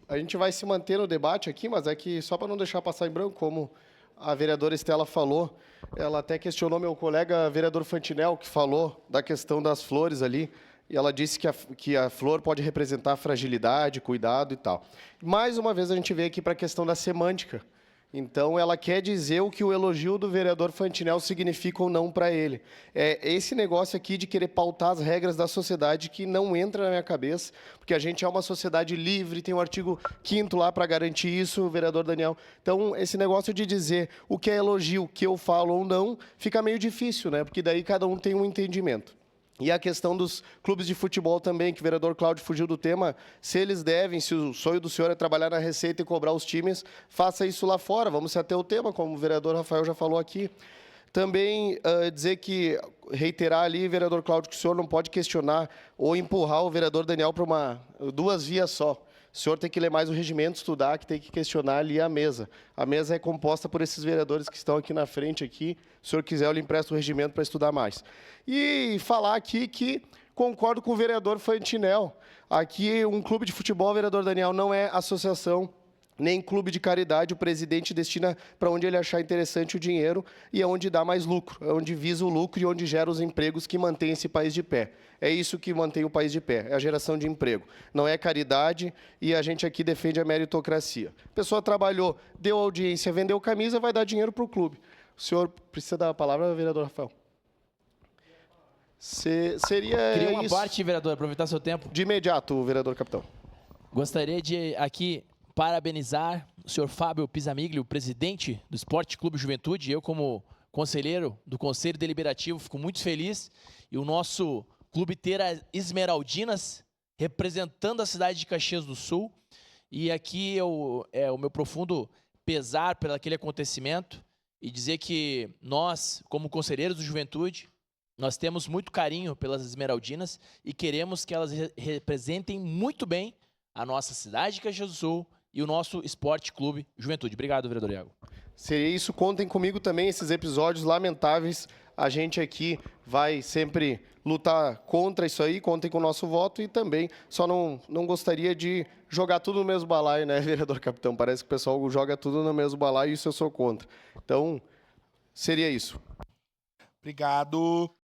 A gente vai se manter no debate aqui, mas é que só para não deixar passar em branco, como a vereadora Estela falou, ela até questionou meu colega vereador Fantinel, que falou da questão das flores ali, e ela disse que a flor pode representar fragilidade, cuidado e tal. Mais uma vez a gente vem aqui para a questão da semântica. Então, ela quer dizer o que o elogio do vereador Fantinel significa ou não para ele. É esse negócio aqui de querer pautar as regras da sociedade que não entra na minha cabeça, porque a gente é uma sociedade livre, tem o artigo 5º lá para garantir isso, vereador Daniel. Então, esse negócio de dizer o que é elogio, o que eu falo ou não, fica meio difícil, né? Porque daí cada um tem um entendimento. E a questão dos clubes de futebol também, que o vereador Cláudio fugiu do tema, se eles devem, se o sonho do senhor é trabalhar na Receita e cobrar os times, faça isso lá fora, vamos se ater ao tema, como o vereador Rafael já falou aqui. Também dizer que, reiterar ali, vereador Cláudio, que o senhor não pode questionar ou empurrar o vereador Daniel para duas vias só. O senhor tem que ler mais o regimento, estudar, que tem que questionar ali a mesa. A mesa é composta por esses vereadores que estão aqui na frente. Aqui. Se o senhor quiser, eu lhe empresto o regimento para estudar mais. E falar aqui que concordo com o vereador Fantinel. Aqui, um clube de futebol, vereador Daniel, não é associação, nem clube de caridade. O presidente destina para onde ele achar interessante o dinheiro e é onde dá mais lucro, é onde visa o lucro e onde gera os empregos que mantém esse país de pé. É isso que mantém o país de pé, é a geração de emprego. Não é caridade e a gente aqui defende a meritocracia. A pessoa trabalhou, deu audiência, vendeu camisa, vai dar dinheiro para o clube. O senhor precisa dar a palavra, vereador Rafael? Seria Queria uma isso. parte, vereador, aproveitar seu tempo. De imediato, vereador capitão. Gostaria de aqui parabenizar o senhor Fábio Pisamiglio, presidente do Esporte Clube Juventude. Eu, como conselheiro do Conselho Deliberativo, fico muito feliz. E o nosso clube ter as Esmeraldinas representando a cidade de Caxias do Sul. E aqui o meu profundo pesar por aquele acontecimento e dizer que nós, como conselheiros do Juventude, nós temos muito carinho pelas Esmeraldinas e queremos que elas representem muito bem a nossa cidade de Caxias do Sul e o nosso Esporte Clube Juventude. Obrigado, vereador Iago. Seria isso. Contem comigo também, esses episódios lamentáveis. A gente aqui vai sempre lutar contra isso aí, contem com o nosso voto e também só não gostaria de jogar tudo no mesmo balaio, né, vereador capitão? Parece que o pessoal joga tudo no mesmo balaio e isso eu sou contra. Então, seria isso. Obrigado.